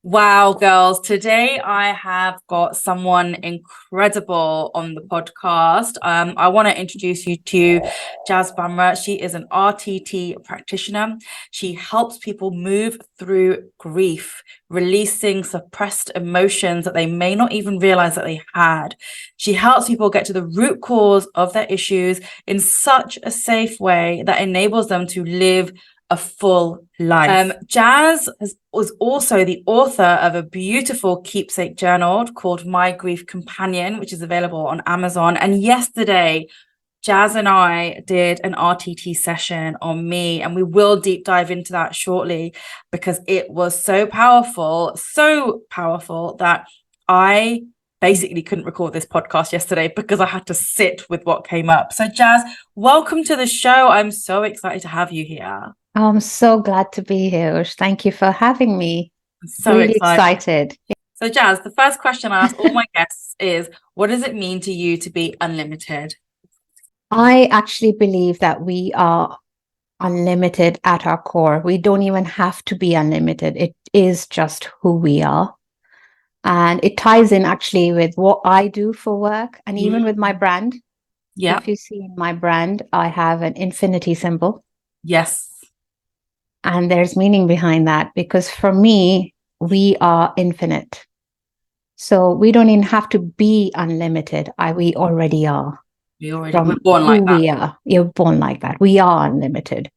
Wow, girls. Today I have got someone incredible on the podcast. I want to introduce you to Jas Bamra. She is an RTT practitioner. She helps people move through grief, releasing suppressed emotions that they may not even realize that they had. She helps people get to the root cause of their issues in such a safe way that enables them to live a full life. Jas was also the author of a beautiful keepsake journal called My Grief Companion, which is available on Amazon. And yesterday, Jas and I did an RTT session on me, and we will deep dive into that shortly because it was so powerful that I basically couldn't record this podcast yesterday because I had to sit with what came up. So Jas, welcome to the show. I'm so excited to have you here. I'm so glad to be here. Thank you for having me. I'm so really excited. So Jas, the first question I ask all my guests is, what does it mean to you to be unlimited? I actually believe that we are unlimited at our core. We don't even have to be unlimited. It is just who we are. And it ties in actually with what I do for work and even with my brand. Yeah. If you see in my brand, I have an infinity symbol. Yes. And there's meaning behind that because for me, we are infinite. So we don't even have to be unlimited. We already are. We're born like that. We are. You're born like that. We are unlimited.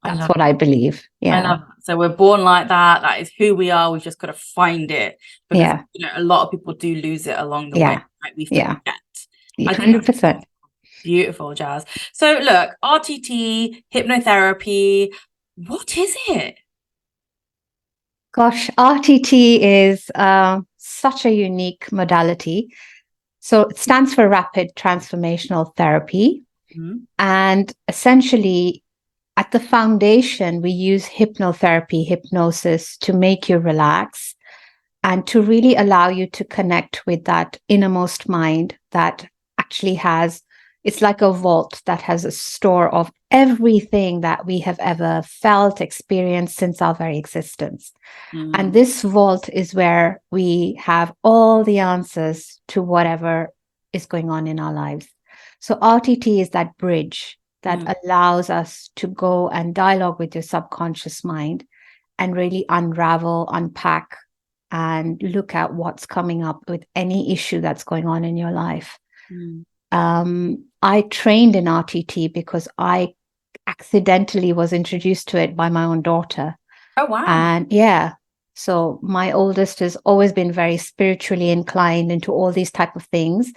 That's what I believe. Yeah. I love that. So we're born like that. That is who we are. We've just got to find it. Because a lot of people do lose it along the way. Right? We forget. 100%. Beautiful, Jas. So look, RTT, hypnotherapy, what is it? Gosh, RTT is such a unique modality. So it stands for Rapid Transformational Therapy. Mm-hmm. And essentially, at the foundation, we use hypnotherapy, hypnosis to make you relax and to really allow you to connect with that innermost mind that actually has, it's like a vault that has a store of everything that we have ever felt, experienced since our very existence. Mm. And this vault is where we have all the answers to whatever is going on in our lives. So RTT is that bridge that allows us to go and dialogue with your subconscious mind and really unravel, unpack, and look at what's coming up with any issue that's going on in your life. I trained in RTT because I accidentally was introduced to it by my own daughter. Oh, wow. And so my oldest has always been very spiritually inclined into all these type of things.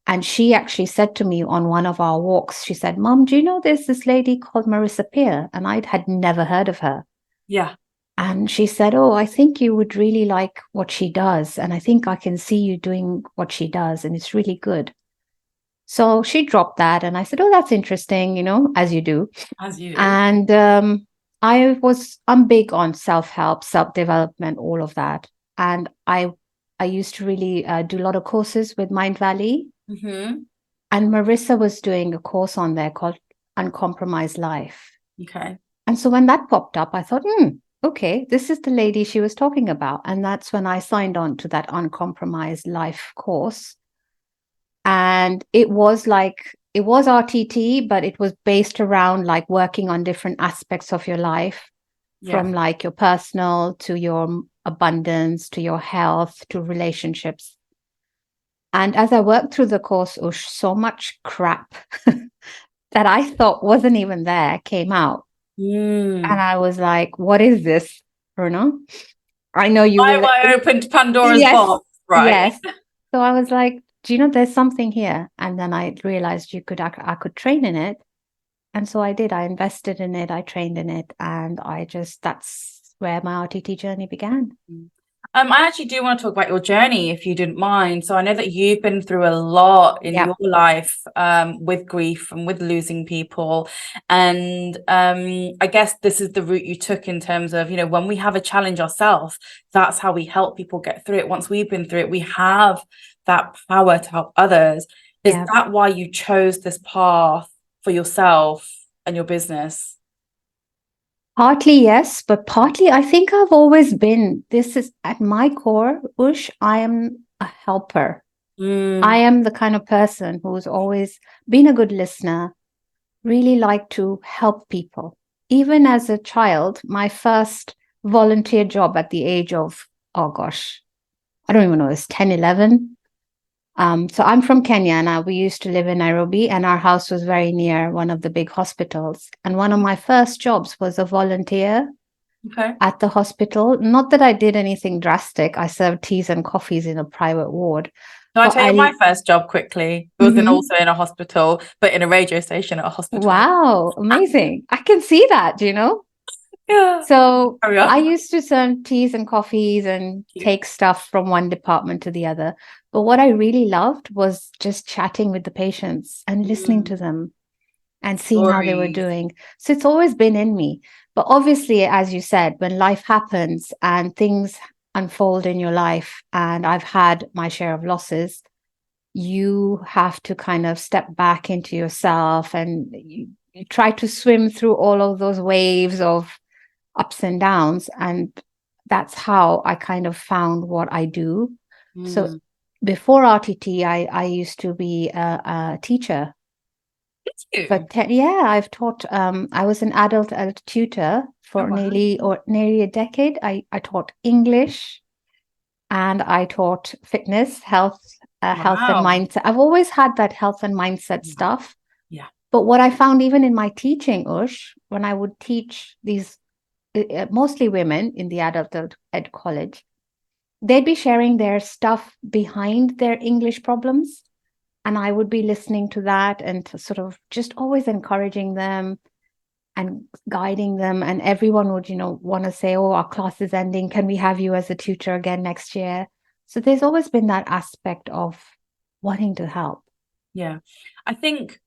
And she actually said to me on one of our walks, she said, "Mom, do you know there's this lady called Marissa Peer?" And I had never heard of her. Yeah. And she said, "Oh, I think you would really like what she does. And I think I can see you doing what she does. And it's really good." So she dropped that. And I said, "Oh, that's interesting, as you do." As you do. And I'm big on self-help, self-development, all of that. And I used to really do a lot of courses with Mind Valley. Mm-hmm. And Marissa was doing a course on there called Uncompromised Life. Okay. And so when that popped up, I thought, okay, this is the lady she was talking about. And that's when I signed on to that Uncompromised Life course. And it was RTT, but it was based around like working on different aspects of your life, from like your personal to your abundance, to your health, to relationships. And as I worked through the course, so much crap that I thought wasn't even there came out. And I was like, what is this, Bruno? I know you I opened Pandora's box, right? Yes. So I was like, do you know there's something here? And then I realized I could train in it. And so I did. I invested in it. I trained in it. And that's where my RTT journey began. I actually do want to talk about your journey, if you didn't mind. So I know that you've been through a lot in your life with grief and with losing people. And I guess this is the route you took in terms of, when we have a challenge ourselves, that's how we help people get through it. Once we've been through it, we have that power to help others. Is that why you chose this path for yourself and your business? Partly, yes, but partly I think I've always been, this is at my core, Ush, I am a helper. I am the kind of person who's always been a good listener, really like to help people. Even as a child, my first volunteer job at the age of, oh gosh, I don't even know, it's 10, 11. So I'm from Kenya and we used to live in Nairobi, and our house was very near one of the big hospitals. And one of my first jobs was a volunteer at the hospital. Not that I did anything drastic. I served teas and coffees in a private ward. Can I tell you my first job quickly? It was also in a hospital, but in a radio station at a hospital. Wow, amazing. I can see that, you know? Yeah. So I used to serve teas and coffees and take stuff from one department to the other. But what I really loved was just chatting with the patients and listening to them and seeing how they were doing. So it's always been in me. But obviously, as you said, when life happens and things unfold in your life, and I've had my share of losses, you have to kind of step back into yourself and you try to swim through all of those waves of ups and downs. And that's how I kind of found what I do. So before RTT, I used to be a teacher. But I've taught, I was an adult tutor for nearly a decade. I taught English and I taught fitness, health and mindset. I've always had that health and mindset stuff. Yeah. But what I found even in my teaching, Ush, when I would teach these mostly women in the adult ed college, they'd be sharing their stuff behind their English problems. And I would be listening to that and to sort of just always encouraging them and guiding them. And everyone would, want to say, oh, our class is ending. Can we have you as a tutor again next year? So there's always been that aspect of wanting to help. Yeah. I think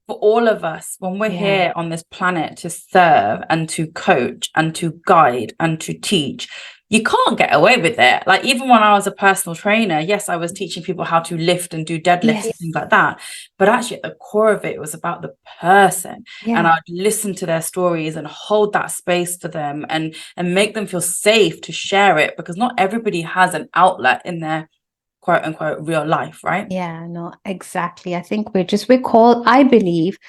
for all of us, when we're here on this planet to serve and to coach and to guide and to teach, you can't get away with it. Like, even when I was a personal trainer, yes, I was teaching people how to lift and do deadlifts and things like that. But actually, at the core of it was about the person. And I'd listen to their stories and hold that space for them and make them feel safe to share it, because not everybody has an outlet in their quote unquote real life, right? Yeah, no, exactly. I think we're called, I believe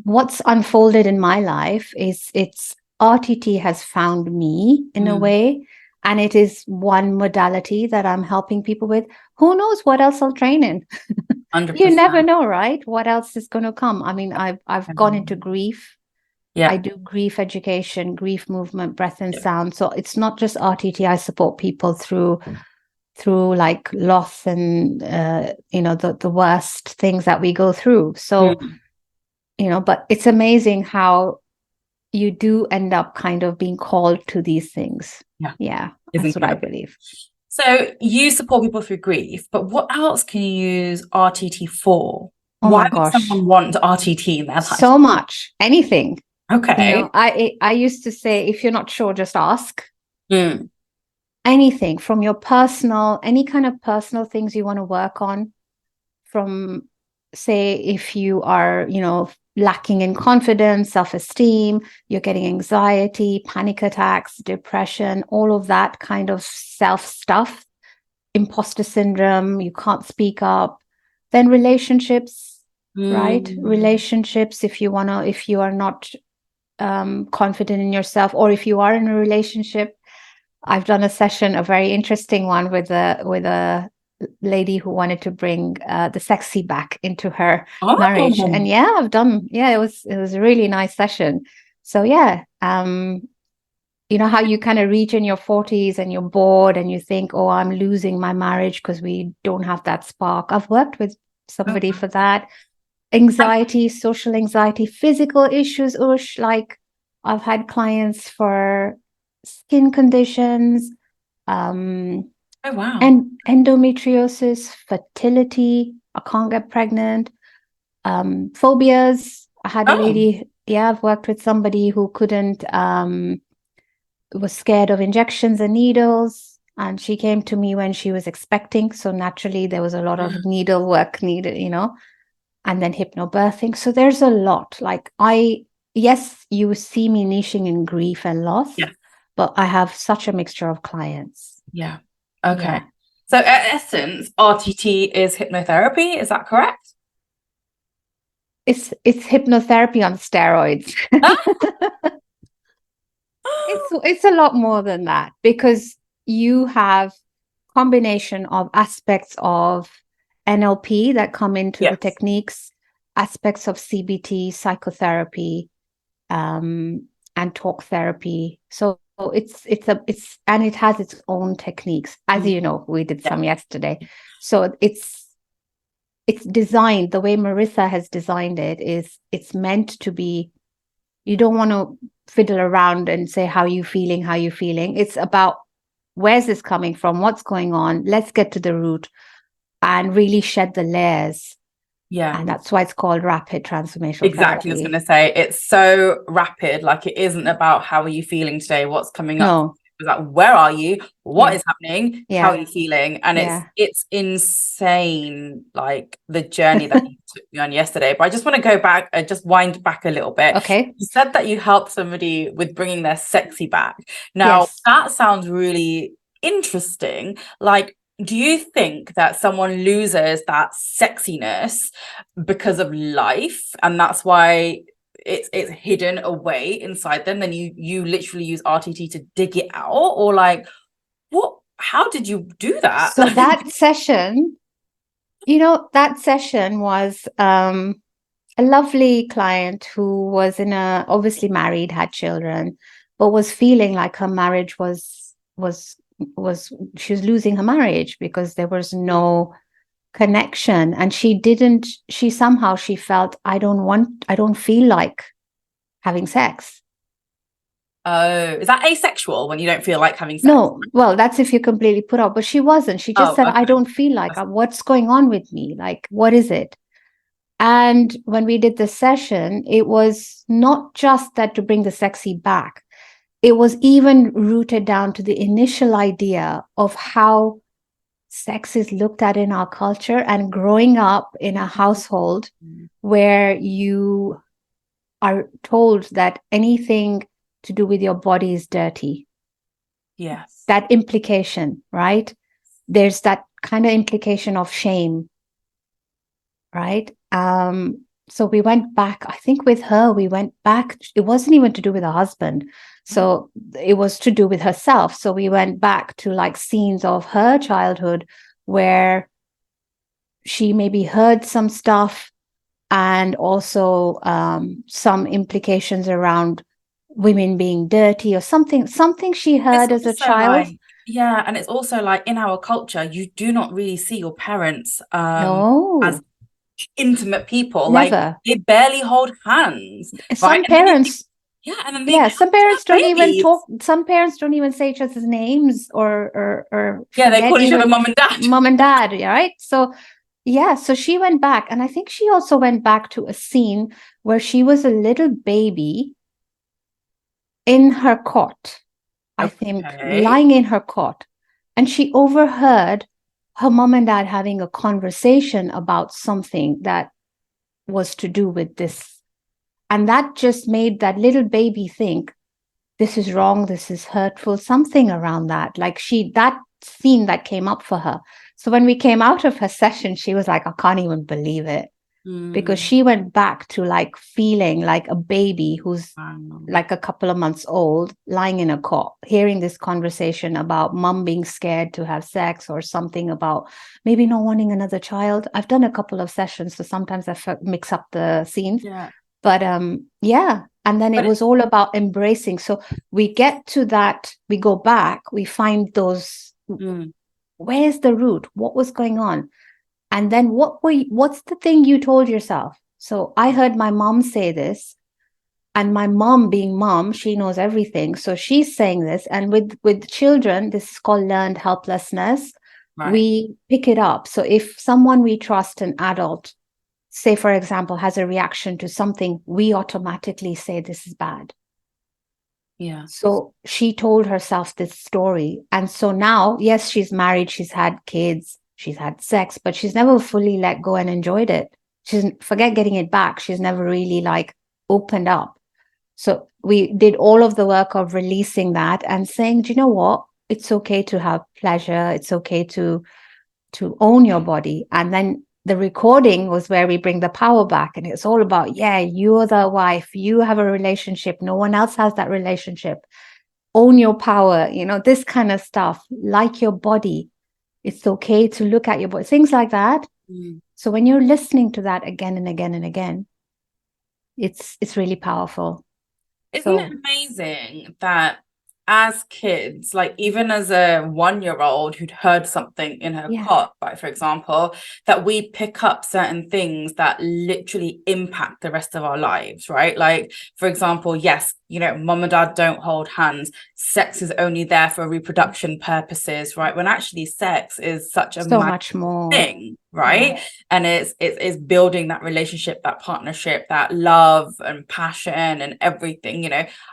what's unfolded in my life is it's RTT has found me in a way, and it is one modality that I'm helping people with. Who knows what else I'll train in? 100%. You never know, right? What else is going to come? I mean, I've gone into grief. I do grief education, grief movement, breath and sound. So it's not just RTT. I support people through like loss and the worst things that we go through. So but it's amazing how you do end up kind of being called to these things. That's what I believe. So you support people through grief, but what else can you use RTT for? Why would someone want RTT in their life? So much, anything. Okay. I used to say, if you're not sure, just ask. Anything from your personal, any kind of personal things you want to work on, from, say, if you are, lacking in confidence, self-esteem, you're getting anxiety, panic attacks, depression, all of that kind of self stuff, imposter syndrome, you can't speak up. Then relationships, right? Relationships, if you are not confident in yourself, or if you are in a relationship. I've done a session, a very interesting one with a lady who wanted to bring the sexy back into her marriage. And it was a really nice session. So you know how you kind of reach in your 40s and you're bored and you think, oh, I'm losing my marriage because we don't have that spark. I've worked with somebody for that. Anxiety, social anxiety, physical issues, like I've had clients for skin conditions, and endometriosis, fertility, I can't get pregnant, phobias. I had a lady, I've worked with somebody who couldn't, was scared of injections and needles, and she came to me when she was expecting, so naturally there was a lot of needle work needed, and then hypnobirthing. So there's a lot. Like, I yes, you see me niching in grief and loss, Yeah. but I have such a mixture of clients. Yeah. Okay. Yeah. So at essence, RTT is hypnotherapy. Is that correct? It's hypnotherapy on steroids. It's a lot more than that, because you have combination of aspects of NLP that come into the Yes. techniques, aspects of CBT, psychotherapy, and talk therapy. So and it has its own techniques. As you know, we did some yesterday. So it's designed, the way Marissa has designed it is it's meant to be, you don't want to fiddle around and say, how you feeling? It's about, where's this coming from? What's going on? Let's get to the root and really shed the layers. Yeah. And that's why it's called rapid transformational Exactly. therapy. I was going to say, it's so rapid. Like, it isn't about how are you feeling today? What's coming up? No. It's like, where are you? What is happening? Yeah. How are you feeling? And it's insane, like the journey that you took me on yesterday. But I just want to go back and just wind back a little bit. Okay. You said that you helped somebody with bringing their sexy back. Now, that sounds really interesting. Like, do you think that someone loses that sexiness because of life, and that's why it's hidden away inside them, then you literally use RTT to dig it out? Or like, how did you do that? So that session, that session was a lovely client who was obviously married, had children, but was feeling like her marriage was she was losing her marriage because there was no connection. And she somehow felt, I don't feel like having sex. Oh, is that asexual when you don't feel like having sex? No, well, that's if you're completely put out, but she wasn't. She just said, okay, I don't feel like, what's going on with me? Like, what is it? And when we did the session, it was not just that to bring the sexy back. It was even rooted down to the initial idea of how sex is looked at in our culture, and growing up in a household where you are told that anything to do with your body is dirty. Yes. That implication, right? There's that kind of implication of shame, right? So we went back, I think with her, it wasn't even to do with her husband. So it was to do with herself. So we went back to like scenes of her childhood where she maybe heard some stuff, and also some implications around women being dirty or something she heard as a child. And it's also like, in our culture, you do not really see your parents as intimate people. Never. Like, they barely hold hands. Some parents some parents don't babies. even talk. Some parents don't even say each other's names or they call each other mom and dad. Mom and dad, right? So so she went back, and I think she also went back to a scene where she was a little baby in her cot, I think, lying in her cot, and she overheard her mom and dad having a conversation about something that was to do with this. And that just made that little baby think, this is wrong, this is hurtful, something around that. Like that scene that came up for her. So when we came out of her session, she was like, I can't even believe it. Because she went back to like feeling like a baby who's like a couple of months old, lying in a cot, hearing this conversation about mom being scared to have sex, or something about maybe not wanting another child. I've done a couple of sessions, so sometimes I mix up the scenes. But and then it was all about embracing. So we get to that, we go back, we find those, where's the root? What was going on? And then what's the thing you told yourself? So I heard my mom say this, and my mom, being mom, she knows everything. So she's saying this. And with children, this is called learned helplessness. We pick it up. So if someone we trust, an adult, say, for example, has a reaction to something, we automatically say this is bad. So she told herself this story. And so now, yes, she's married, she's had kids, she's had sex, but she's never fully let go and enjoyed it. Forget getting it back. She's never really like opened up. So we did all of the work of releasing that and saying, do you know what? It's okay to have pleasure. It's okay to own your body. And then the recording was where we bring the power back. And it's all about, yeah, you're the wife. You have a relationship. No one else has that relationship. Own your power, this kind of stuff, like your body. It's okay to look at your body, things like that. So when you're listening to that again and again and again, it's really powerful. Isn't it amazing that as kids, like even as a 1-year-old who'd heard something in her cot, like for example, that we pick up certain things that literally impact the rest of our lives, right? Like, for example, yes, mom and dad don't hold hands. Sex is only there for reproduction purposes, right? When actually sex is such a much more thing, right? And it's building that relationship, that partnership, that love and passion and everything,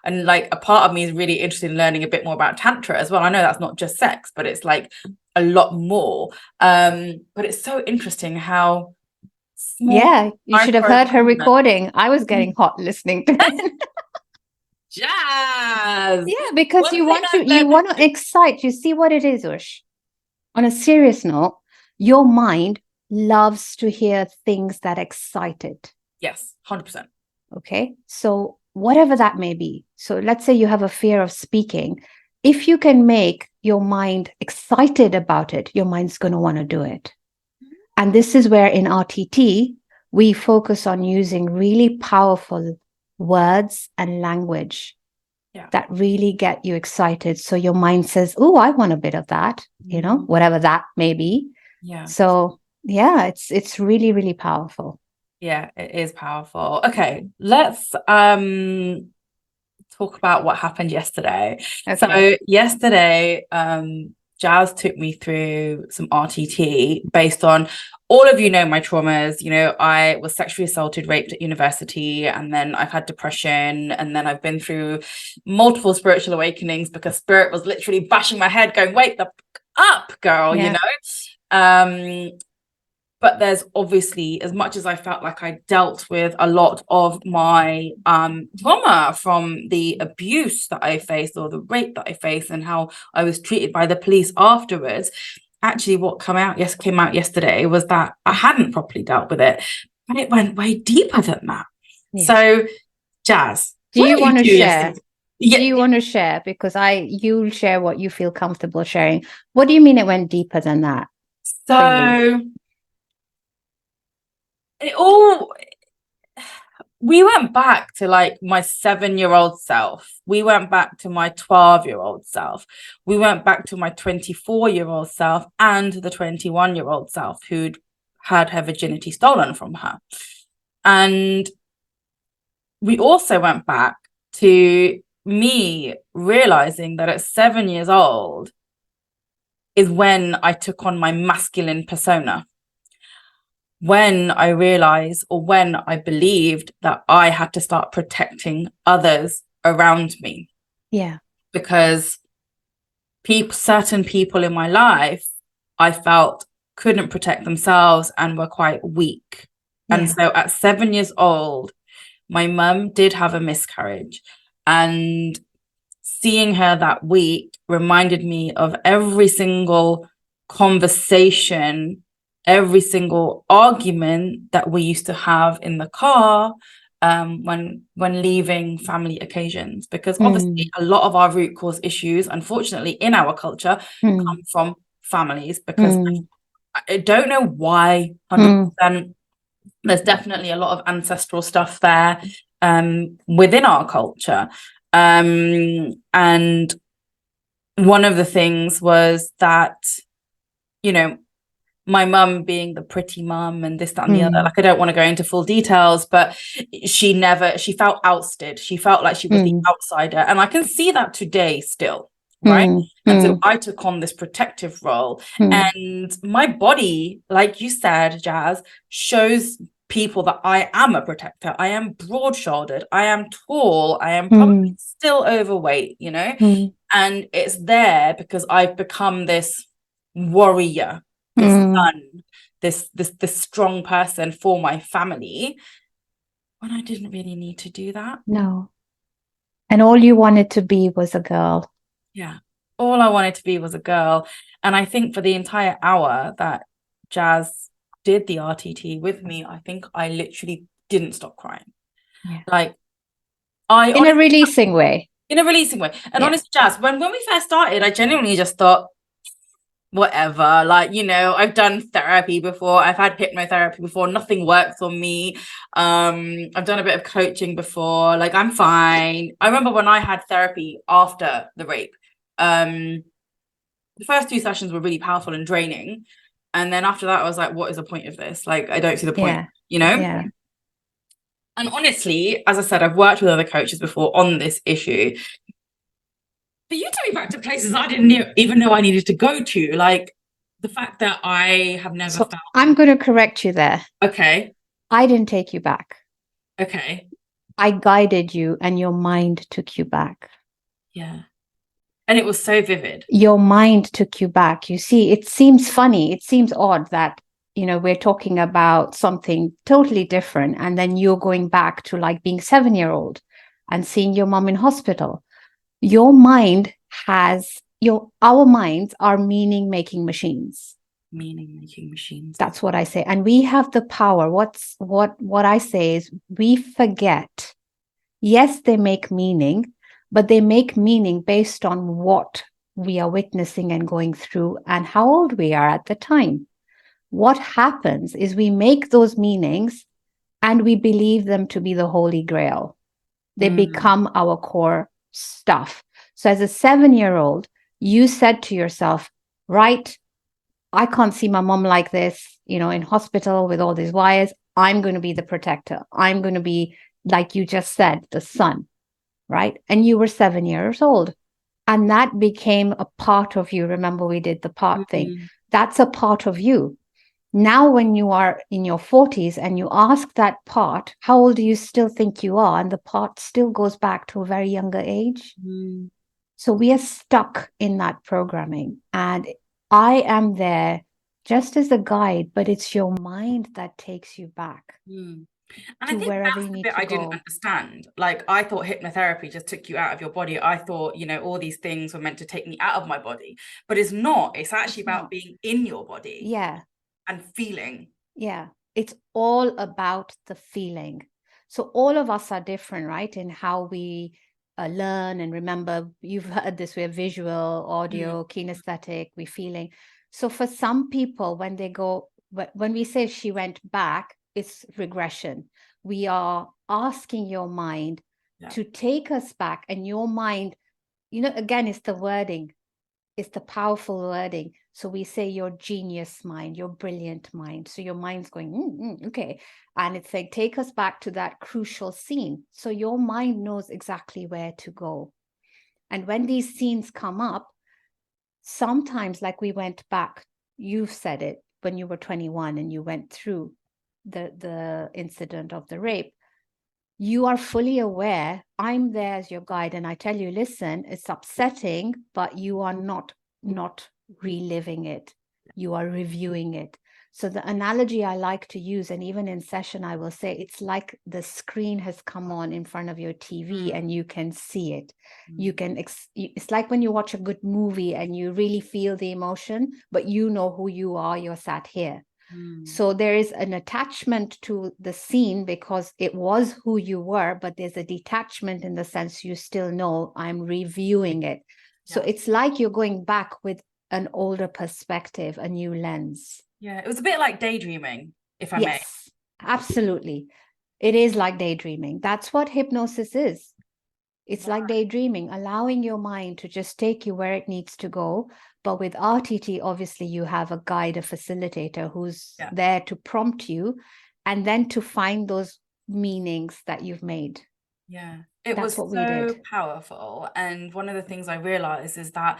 and like a part of me is really interested in learning a bit more about tantra as well. I know that's not just sex, but it's like a lot more. But it's so interesting how small. You should have heard her recording. I was getting hot listening to it. Jas. Yeah, because you want to excite. You see what it is, Ush. On a serious note, your mind loves to hear things that excite it. Yes, 100%. Okay, so whatever that may be. So let's say you have a fear of speaking. If you can make your mind excited about it, your mind's going to want to do it. And this is where in RTT, we focus on using really powerful words and language that really get you excited. So your mind says, oh, I want a bit of that, whatever that may be. Yeah. So it's really, really powerful. Yeah, it is powerful. Okay, let's talk about what happened yesterday. Okay. So yesterday, Jas took me through some RTT based on, all of my traumas. I was sexually assaulted, raped at university, and then I've had depression, and then I've been through multiple spiritual awakenings because spirit was literally bashing my head going, wake the up, girl, But there's obviously, as much as I felt like I dealt with a lot of my trauma from the abuse that I faced or the rape that I faced and how I was treated by the police afterwards, actually what came out yesterday was that I hadn't properly dealt with it, but it went way deeper than that. Yeah. So, Jas, do you want to share? Yeah. Do you want to share? Because you'll share what you feel comfortable sharing. What do you mean it went deeper than that? So we went back to like my 7-year-old self. We went back to my 12-year-old self. We went back to my 24-year-old self and the 21-year-old self who'd had her virginity stolen from her. And we also went back to me realizing that at 7 years old is when I took on my masculine persona. When I realized, or when I believed that I had to start protecting others around me. Yeah. Because certain people in my life, I felt couldn't protect themselves and were quite weak. Yeah. And so at 7 years old, my mum did have a miscarriage, and seeing her that week reminded me of every single conversation, every single argument that we used to have in the car when leaving family occasions, because obviously a lot of our root cause issues, unfortunately, in our culture come from families, because I don't know why 100%. There's definitely a lot of ancestral stuff there within our culture. And one of the things was that, my mum being the pretty mum and this, that, and the other, like, I don't want to go into full details, but she felt ousted. She felt like she was the outsider. And I can see that today still, right? And so I took on this protective role. And my body, like you said, Jas, shows people that I am a protector. I am broad-shouldered. I am tall. I am probably still overweight, and it's there because I've become this warrior, this son, this strong person for my family, when I didn't really need to do that. No. And all you wanted to be was a girl. Yeah. All I wanted to be was a girl. And I think for the entire hour that Jas did the RTT with me, I think I literally didn't stop crying. Yeah. Like, I In a releasing way. in a releasing way. And Yeah. honestly, Jas, when we first started, I genuinely just thought, whatever, like, you know, I've done therapy before, I've had hypnotherapy before, nothing works on me. I've done a bit of coaching before, like, I'm fine. I remember when I had therapy after the rape, the first 2 sessions were really powerful and draining, and then after that I was like, what is the point of this? Like, I don't see the point, you know. Yeah. And honestly, as I said, I've worked with other coaches before on this issue, but you took me back to places I didn't even know I needed to go to. Like, the fact that I have never found. I'm going to correct you there. Okay. I didn't take you back. Okay. I guided you, and your mind took you back. Yeah. And it was so vivid. Your mind took you back. You see, it seems funny. It seems odd that, you know, we're talking about something totally different, and then you're going back to like being 7-year-old and seeing your mom in hospital. Your mind has our minds are meaning-making machines. Meaning-making machines. That's what I say. And we have the power. What I say is we forget. Yes, they make meaning, but they make meaning based on what we are witnessing and going through and how old we are at the time. What happens is we make those meanings and we believe them to be the Holy Grail. They become our core stuff. So as a 7-year-old, you said to yourself, right, I can't see my mom like this, you know, in hospital with all these wires. I'm going to be the protector. I'm going to be, like you just said, the son, right? And you were 7 years old. And that became a part of you. Remember, we did the part thing. That's a part of you. Now, when you are in your 40s and you ask that part, how old do you still think you are? And the part still goes back to a very younger age. So we are stuck in that programming. And I am there just as a guide, but it's your mind that takes you back. And to I think wherever that's you the need bit to I go. didn't understand. Like, I thought hypnotherapy just took you out of your body. I thought, you know, all these things were meant to take me out of my body, but it's not. It's actually about being in your body. Yeah. And feeling. Yeah. It's all about the feeling. So all of us are different, right? In how we learn and remember. You've heard this, we're visual, audio, kinesthetic, we're feeling. So for some people, when we say she went back, it's regression. We are asking your mind to take us back, and your mind, you know, again, it's the wording. It's the powerful wording. So we say your genius mind, your brilliant mind. So your mind's going, okay. And it's like, take us back to that crucial scene. So your mind knows exactly where to go. And when these scenes come up, sometimes, like we went back, you've said it, when you were 21 and you went through the incident of the rape, you are fully aware. I'm there as your guide, and I tell you, listen, it's upsetting, but you are not reliving it. You are reviewing it. So the analogy I like to use, and even in session, I will say, it's like the screen has come on in front of your TV and you can see it. You can, it's like when you watch a good movie and you really feel the emotion, but you know who you are, you're sat here. So there is an attachment to the scene because it was who you were, but there's a detachment in the sense you still know I'm reviewing it. So it's like you're going back with an older perspective, a new lens. Yeah, it was a bit like daydreaming, if I may. Yes, absolutely. It is like daydreaming. That's what hypnosis is. It's like daydreaming, allowing your mind to just take you where it needs to go. But with RTT, obviously, you have a guide, a facilitator who's there to prompt you and then to find those meanings that you've made. Yeah, that's was so powerful. And one of the things I realized is that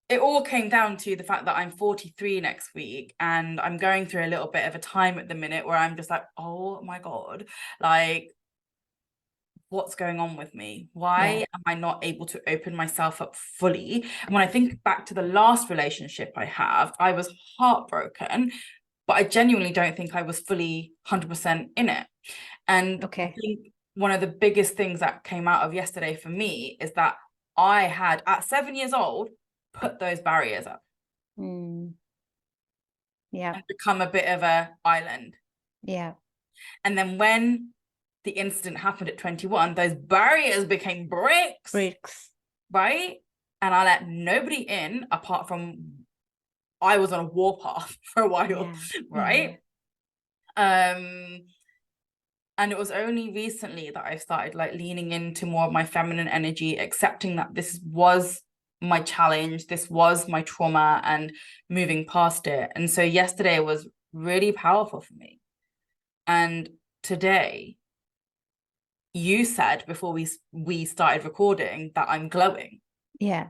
it all came down to the fact that I'm 43 next week, and I'm going through a little bit of a time at the minute where I'm just like, oh my God, like, what's going on with me? Why am I not able to open myself up fully? And when I think back to the last relationship I have, I was heartbroken, but I genuinely don't think I was fully 100% in it. And I think one of the biggest things that came out of yesterday for me is that I had, at 7 years old, put those barriers up. Yeah. And become a bit of a island. Yeah. And then when the incident happened at 21, those barriers became bricks. Right? And I let nobody in apart from I was on a warpath for a while, right? And it was only recently that I started like leaning into more of my feminine energy, accepting that this was my challenge, this was my trauma, and moving past it. And so yesterday was really powerful for me. And today, you said before we started recording that I'm glowing. Yeah.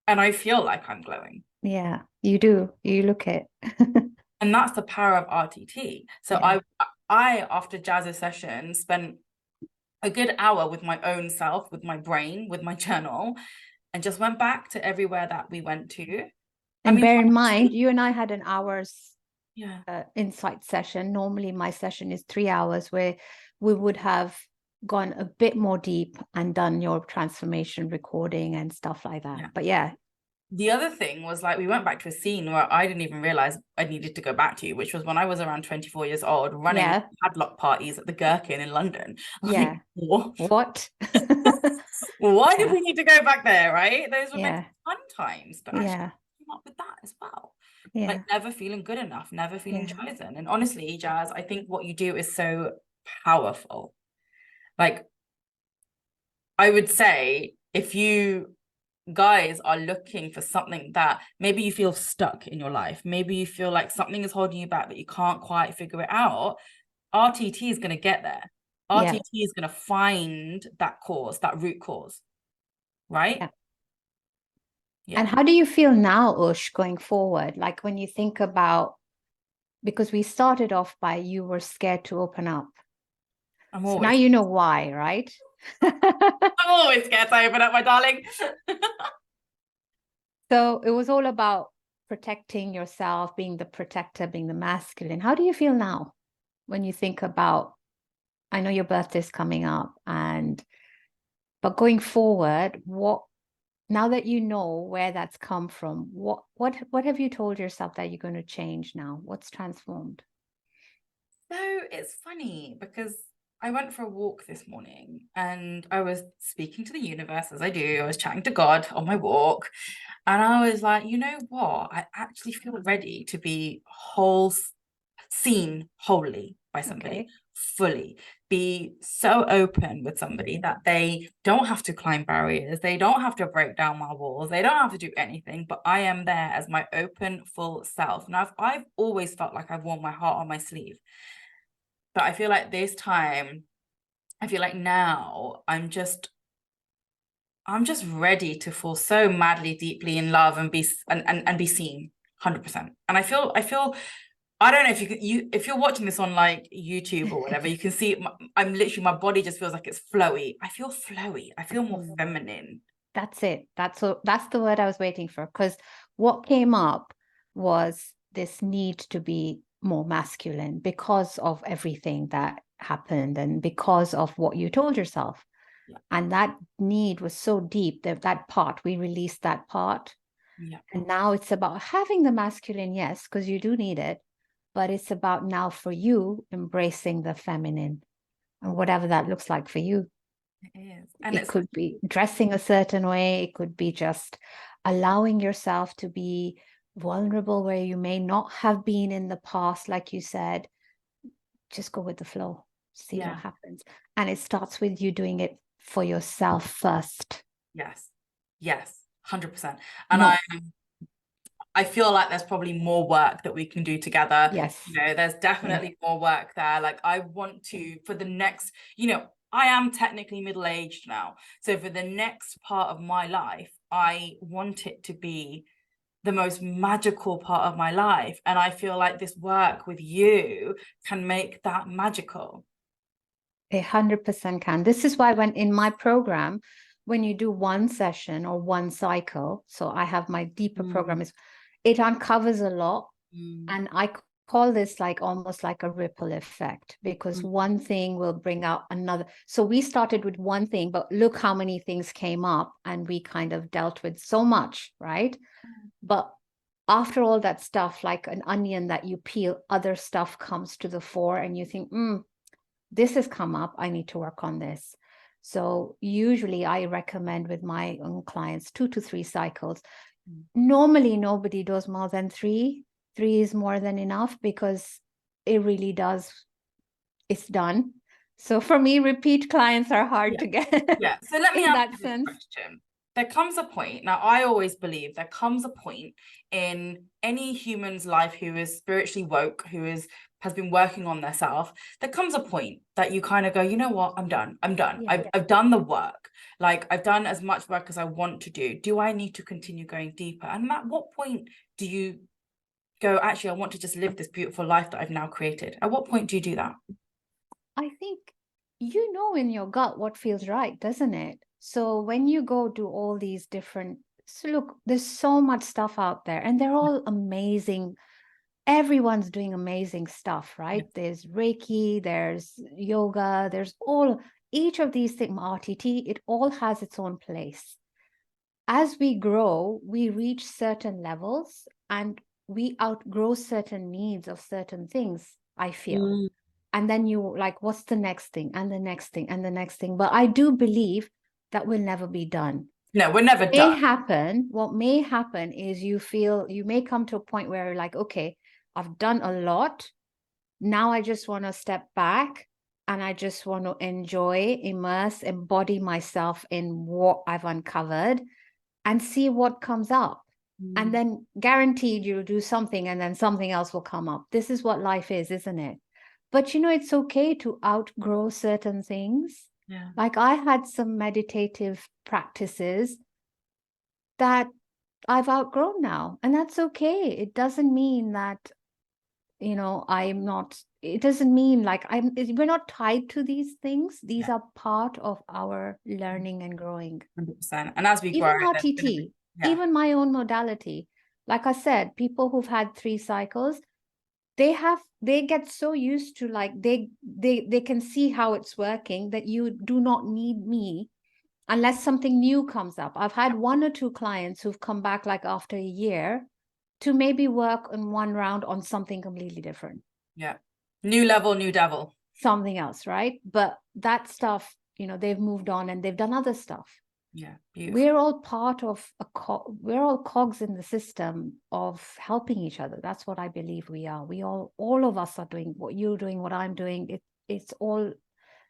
And I feel like I'm glowing. Yeah, you do. You look it. And that's the power of RTT. So Yeah. I after Jas's session, spent a good hour with my own self, with my brain, with my journal, and just went back to everywhere that we went to. And bear in mind, you and I had an hour's insight session. Normally my session is 3 hours, where we would have gone a bit more deep and done your transformation recording and stuff like that. But yeah. The other thing was like we went back to a scene where I didn't even realize I needed to go back to, which was when I was around 24 years old, running padlock parties at the Gherkin in London. Yeah. Like, what? Why did we need to go back there, right? Those were meant to be fun times, but actually came up with that as well. Like never feeling good enough, never feeling chosen. And honestly, Jas, I think what you do is so powerful. Like, I would say if you guys are looking for something that maybe you feel stuck in your life, maybe you feel like something is holding you back but you can't quite figure it out, RTT is going to get there. RTT is going to find that cause, that root cause, right? And how do you feel now, Ush, going forward? Like when you think about, because we started off by you were scared to open up. So now you know why, right? I'm always scared to open up, my darling. So it was all about protecting yourself, being the protector, being the masculine. How do you feel now when you think about, I know your birthday's coming up, but going forward, now that you know where that's come from, what have you told yourself that you're going to change now? What's transformed? So it's funny because I went for a walk this morning and I was speaking to the universe, as I do. I was chatting to God on my walk. And I was like, you know what? I actually feel ready to be seen wholly by somebody, fully. Be so open with somebody that they don't have to climb barriers. They don't have to break down my walls. They don't have to do anything, but I am there as my open, full self. And I've always felt like I've worn my heart on my sleeve. But I feel like this time, I feel like now I'm just ready to fall so madly deeply in love and be seen 100%. And I feel I don't know if if you're watching this on like YouTube or whatever, you can see I'm literally, my body just feels like it's flowy. I feel flowy. I feel more feminine. That's it. That's the word I was waiting for, because what came up was this need to be more masculine because of everything that happened and because of what you told yourself. And that need was so deep that part, we released that part. And now it's about having the masculine, yes, because you do need it, but it's about now for you embracing the feminine and whatever that looks like for you. It is. And it could be dressing a certain way. It could be just allowing yourself to be vulnerable where you may not have been in the past. Like you said, just go with the flow, see what happens. And it starts with you doing it for yourself first. Yes, 100%. And I feel like there's probably more work that we can do together. Yes. You know, there's definitely more work there. Like I want to, for the next, you know, I am technically middle-aged now. So for the next part of my life, I want it to be the most magical part of my life. And I feel like this work with you can make that magical. 100% can. This is why in my program, when you do one session or one cycle, so I have my deeper program, it uncovers a lot. And I call this like almost like a ripple effect, because one thing will bring out another. So we started with one thing, but look how many things came up, and we kind of dealt with so much, right? But after all that stuff, like an onion that you peel, other stuff comes to the fore, and you think, this has come up, I need to work on this. So usually I recommend with my own clients 2 to 3 cycles. Normally nobody does more than 3. 3 is more than enough, because it really does, it's done. So for me, repeat clients are hard to get. Yeah. So let me in ask that you sense. this question. There comes a point, now I always believe there comes a point in any human's life who is spiritually woke, who has been working on themselves, there comes a point that you kind of go, you know what, I'm done. Yeah. I've done the work. Like, I've done as much work as I want to do. Do I need to continue going deeper? And at what point do you go, actually, I want to just live this beautiful life that I've now created? At what point do you do that? I think you know in your gut what feels right, doesn't it? So when you go do all these different, so look, there's so much stuff out there, and they're all amazing. Everyone's doing amazing stuff, right? There's Reiki, there's yoga, there's all, each of these things, RTT, it all has its own place. As we grow, we reach certain levels, and we outgrow certain needs of certain things, I feel. And then you like, what's the next thing, and the next thing, and the next thing. But I do believe that we'll never be done. No, we're never done. What may happen is you may come to a point where you're like, okay, I've done a lot. Now I just want to step back, and I just want to enjoy, immerse, embody myself in what I've uncovered, and see what comes up. And then guaranteed you'll do something, and then something else will come up. This is what life is, isn't it? But it's okay to outgrow certain things. Yeah. Like I had some meditative practices that I've outgrown now, and that's okay. It doesn't mean that, I'm not, it doesn't mean like we're not tied to these things. These are part of our learning and growing. 100%. And as we Even grow, RTT, even my own modality, like I said, people who've had 3 cycles, they get so used to, like, they can see how it's working, that you do not need me unless something new comes up. I've had 1 or 2 clients who've come back like after a year to maybe work in 1 round on something completely different. Yeah. New level, new devil. Something else, right? But that stuff, they've moved on and they've done other stuff. Yeah, beautiful. We're all part of we're all cogs in the system of helping each other. That's what I believe we are. All of us are doing what you're doing, what I'm doing. It's all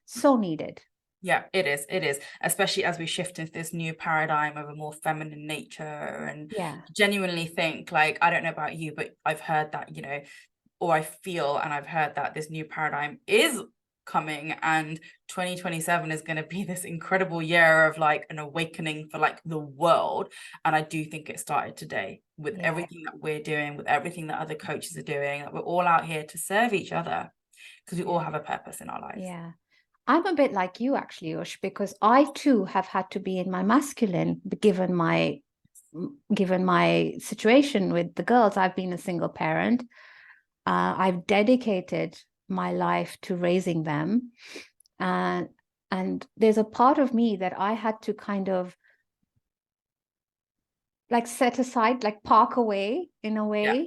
so needed. Yeah, it is. It is, especially as we shift into this new paradigm of a more feminine nature. And genuinely think, like, I don't know about you, but I've heard that, or I feel, and I've heard that this new paradigm is coming, and 2027 is going to be this incredible year of like an awakening for like the world. And I do think it started today with everything that we're doing, with everything that other coaches are doing, that we're all out here to serve each other, because we all have a purpose in our lives. Yeah. I'm a bit like you actually, Ush, because I too have had to be in my masculine, given my situation with the girls. I've been a single parent. I've dedicated my life to raising them. And there's a part of me that I had to kind of like set aside, like park away in a way. Yeah.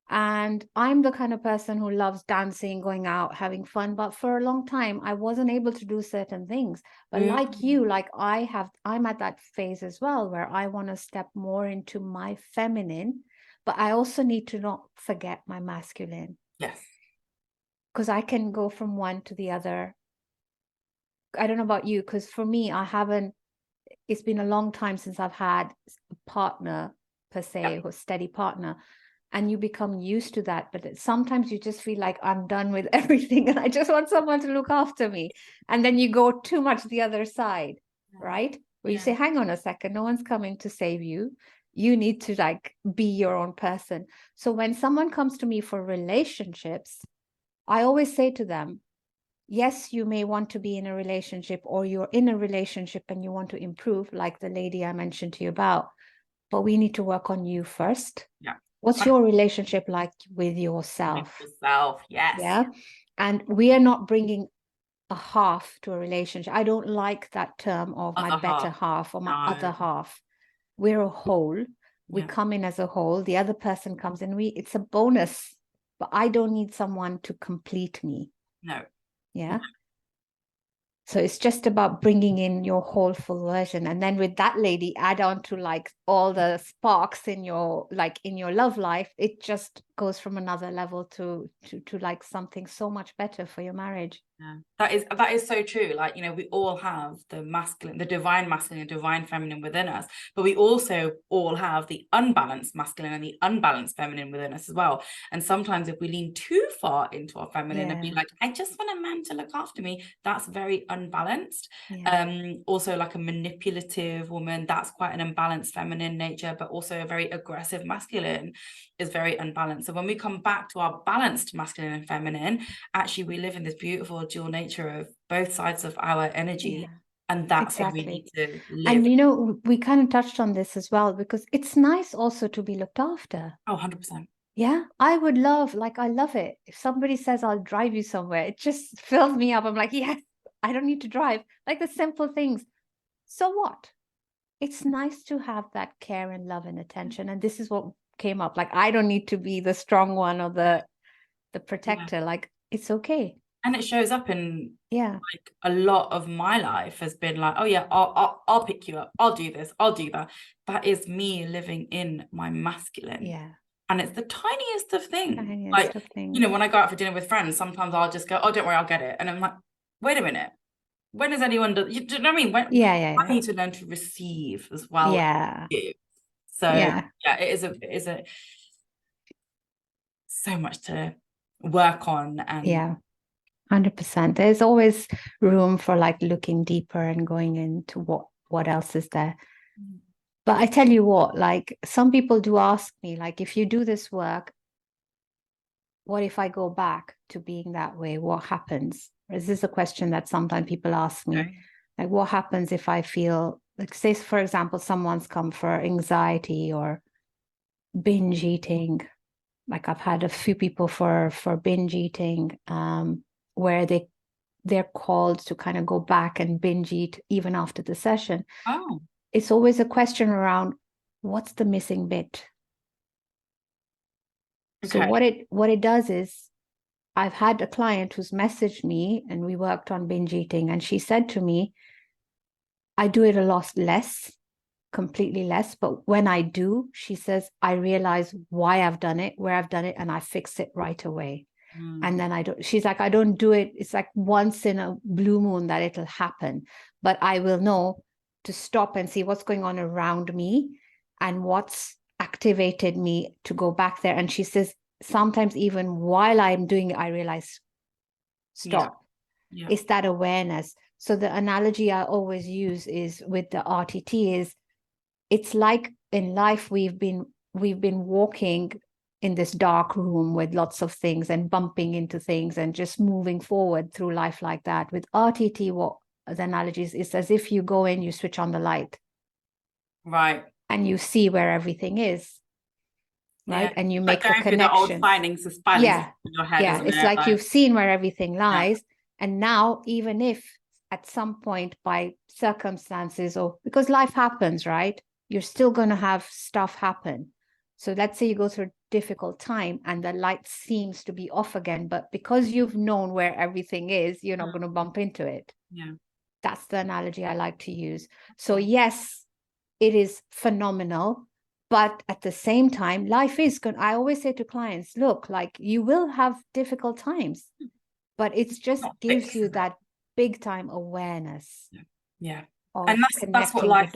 And I'm the kind of person who loves dancing, going out, having fun. But for a long time, I wasn't able to do certain things. But like you, like I'm at that phase as well, where I want to step more into my feminine, but I also need to not forget my masculine. Yes. Because I can go from one to the other. I don't know about you, because for me, it's been a long time since I've had a partner per se, or steady partner. And you become used to that. But sometimes you just feel like I'm done with everything and I just want someone to look after me. And then you go too much the other side, right? Where you say, hang on a second, no one's coming to save you. You need to like be your own person. So when someone comes to me for relationships, I always say to them, yes, you may want to be in a relationship, or you're in a relationship and you want to improve, like the lady I mentioned to you about, but we need to work on you first. Yeah. What's your relationship like with yourself? With yourself, yes. Yeah. And we are not bringing a half to a relationship. I don't like that term of my better half or my other half. We're a whole. We come in as a whole. The other person comes in. It's a bonus, but I don't need someone to complete me. No. Yeah. So it's just about bringing in your whole full version. And then with that lady, add on to like all the sparks in your love life. It just goes from another level to like something so much better for your marriage. Yeah. That is so true. Like, you know, we all have the masculine, the divine masculine and divine feminine within us, but we also all have the unbalanced masculine and the unbalanced feminine within us as well. And sometimes if we lean too far into our feminine and be like, I just want a man to look after me, that's very unbalanced. Also like a manipulative woman, that's quite an unbalanced feminine nature, but also a very aggressive masculine is very unbalanced. So when we come back to our balanced masculine and feminine, actually we live in this beautiful dual nature of both sides of our energy. And that's what we need to live. And, you know, we kind of touched on this as well, because it's nice also to be looked after. Oh, 100%. Yeah, I would love, like, I love it. If somebody says, I'll drive you somewhere, it just fills me up. I'm like, yes, I don't need to drive. Like the simple things. So what? It's nice to have that care and love and attention. And this is what came up. Like, I don't need to be the strong one or the protector. Like, it's okay. And it shows up in like a lot of my life has been like, oh yeah, I'll pick you up. I'll do this. I'll do that. That is me living in my masculine. Yeah. And it's the tiniest of things. Like, you know, when I go out for dinner with friends, sometimes I'll just go, oh, don't worry, I'll get it. And I'm like, wait a minute. When has anyone done? Do you know what I mean? I need to learn to receive as well. Yeah. So it is a so much to work on. And 100%. There's always room for like looking deeper and going into what else is there. But I tell you what, like some people do ask me, like, if you do this work, what if I go back to being that way? What happens? Is this a question that sometimes people ask me? Like, what happens if I feel, like, say, for example, someone's come for anxiety or binge eating. Like I've had a few people for binge eating, where they're called to kind of go back and binge eat even after the session. Oh. It's always a question around what's the missing bit. Okay. So what it does is, I've had a client who's messaged me and we worked on binge eating, and she said to me, I do it a lot less, completely less, but when I do, she says, I realize why I've done it, where I've done it, and I fix it right away. And then she's like, I don't do it. It's like once in a blue moon that it'll happen, but I will know to stop and see what's going on around me and what's activated me to go back there. And she says, sometimes even while I'm doing it, I realize, stop. It's that awareness. So the analogy I always use is with the RTT is, it's like in life, we've been walking in this dark room with lots of things and bumping into things and just moving forward through life like that. With RTT, what the analogy is as if you go in, you switch on the light. Right. And you see where everything is. Right. And you make the connection. The old findings of spiders in your head, it's like you've seen where everything lies. And now, even if at some point by circumstances, or because life happens, right, you're still going to have stuff happen. So let's say you go through a difficult time and the light seems to be off again, but because you've known where everything is, you're not going to bump into it. That's the analogy I like to use. So yes, it is phenomenal, but at the same time, life is good. I always say to clients, look, like you will have difficult times, but it just gives you that big time awareness. And that's what life,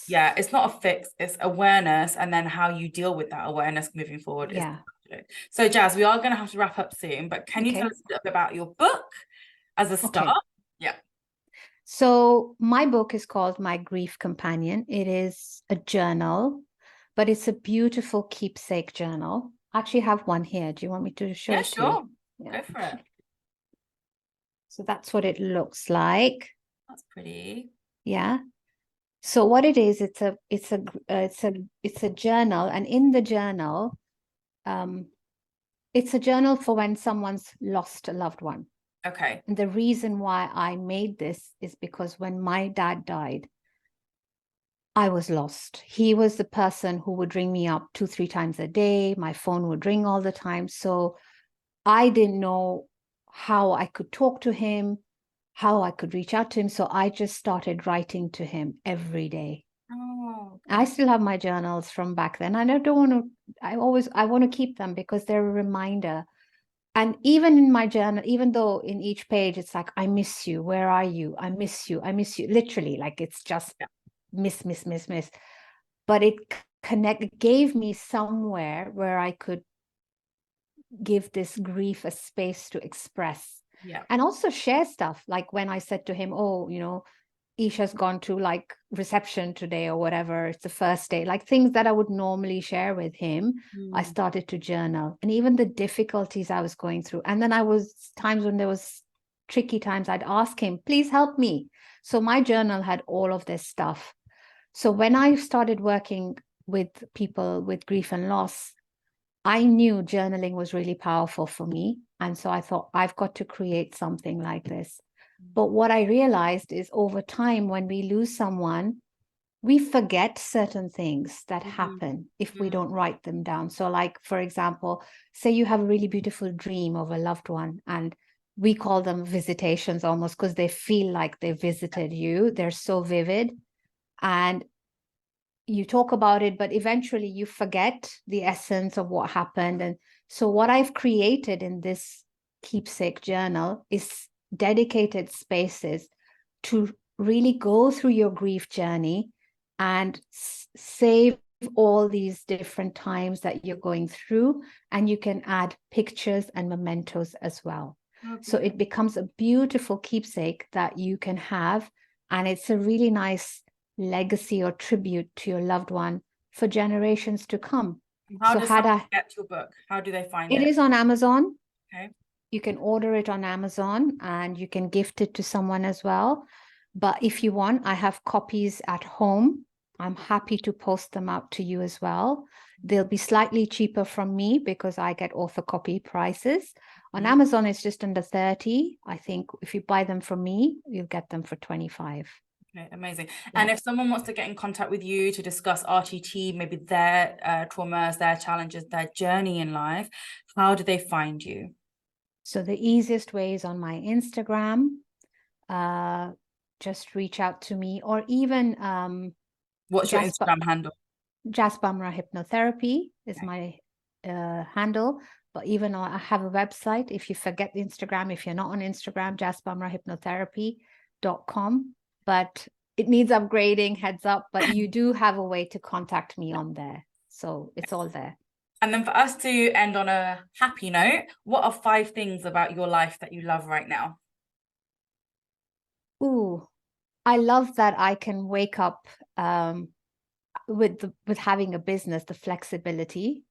it's not a fix, it's awareness, and then how you deal with that awareness moving forward. So Jas, we are going to have to wrap up soon, but can you tell us a bit about your book as a start? So my book is called My Grief Companion. It is a journal, but it's a beautiful keepsake journal. I actually have one here. Do you want me to show it to you? Go for it. So that's what it looks like. That's pretty. Yeah. So what it is, it's a journal, and in the journal, it's a journal for when someone's lost a loved one. Okay. And the reason why I made this is because when my dad died, I was lost. He was the person who would ring me up 2-3 times a day. My phone would ring all the time. So I didn't know how I could talk to him, how I could reach out to him. So I just started writing to him every day. Oh, I still have my journals from back then. And I want to keep them because they're a reminder. And even in my journal, even though in each page it's like, I miss you, where are you? I miss you, literally, like it's just miss. But it gave me somewhere where I could give this grief a space to express. Yeah. And also share stuff. Like when I said to him, oh, Isha's gone to like reception today or whatever, it's the first day, like things that I would normally share with him. I started to journal, and even the difficulties I was going through. And then times when there was tricky times, I'd ask him, please help me. So my journal had all of this stuff. So when I started working with people with grief and loss, I knew journaling was really powerful for me. And so I thought, I've got to create something like this. But what I realized is over time, when we lose someone, we forget certain things that happen if we don't write them down. So like, for example, say you have a really beautiful dream of a loved one, and we call them visitations almost because they feel like they visited you. They're so vivid. And you talk about it, but eventually you forget the essence of what happened. And so what I've created in this keepsake journal is dedicated spaces to really go through your grief journey and save all these different times that you're going through. And you can add pictures and mementos as well. Okay. So it becomes a beautiful keepsake that you can have. And it's a really nice legacy or tribute to your loved one for generations to come. How does someone get your book? How do they find it? It is on Amazon. Okay. You can order it on Amazon and you can gift it to someone as well. But if you want, I have copies at home. I'm happy to post them out to you as well. They'll be slightly cheaper from me because I get author copy prices. On Amazon, it's just under 30. I think if you buy them from me, you'll get them for 25. Okay, amazing. Yeah. And if someone wants to get in contact with you to discuss RTT, maybe their traumas, their challenges, their journey in life, how do they find you? So the easiest way is on my Instagram. Just reach out to me, or even what's your Instagram handle? Jas Bamra Hypnotherapy is my handle. But even I have a website. If you forget the Instagram, if you're not on Instagram, jasbamrahypnotherapy.com. But it needs upgrading, heads up. But you do have a way to contact me on there. So it's all there. And then for us to end on a happy note, what are 5 things about your life that you love right now? Ooh, I love that I can wake up with having a business, the flexibility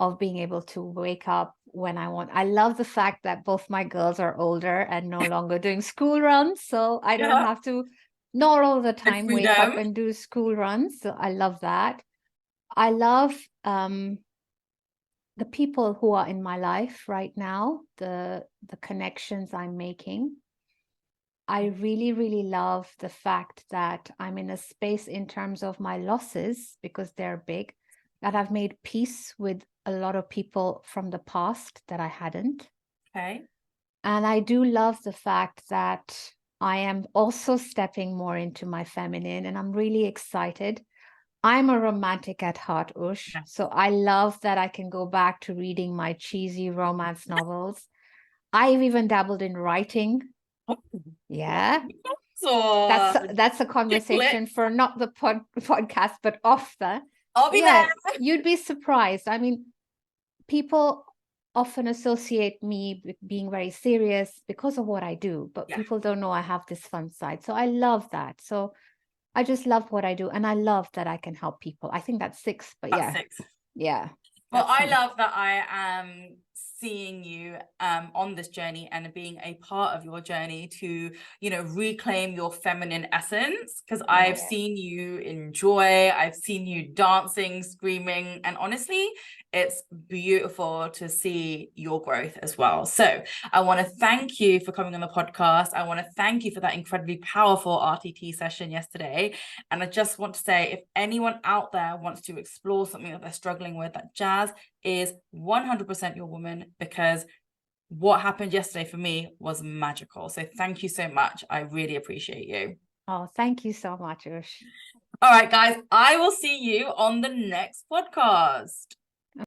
of being able to wake up when I want. I love the fact that both my girls are older and no longer doing school runs. So I don't have to, not all the time, wake up and do school runs. So I love that. I love the people who are in my life right now, the connections I'm making. I really, really love the fact that I'm in a space in terms of my losses, because they're big, that I've made peace with a lot of people from the past that I hadn't. Okay. And I do love the fact that I am also stepping more into my feminine, and I'm really excited. I'm a romantic at heart, Ush. Yeah. So I love that I can go back to reading my cheesy romance novels. I've even dabbled in writing. Yeah. That's a conversation for not the podcast, but off the. I'll be there. You'd be surprised. I mean, people often associate me with being very serious because of what I do, but people don't know I have this fun side. So I love that. So I just love what I do, and I love that I can help people. I think that's 6, but that's 6. Yeah. Well, I love that I am seeing you on this journey and being a part of your journey to, you know, reclaim your feminine essence, because I've seen you enjoy, I've seen you dancing, screaming, and honestly, it's beautiful to see your growth as well. So I want to thank you for coming on the podcast. I want to thank you for that incredibly powerful RTT session yesterday. And I just want to say, if anyone out there wants to explore something that they're struggling with, that Jas is 100% your woman, because what happened yesterday for me was magical. So thank you so much. I really appreciate you. Oh, thank you so much, Ush. All right, guys, I will see you on the next podcast.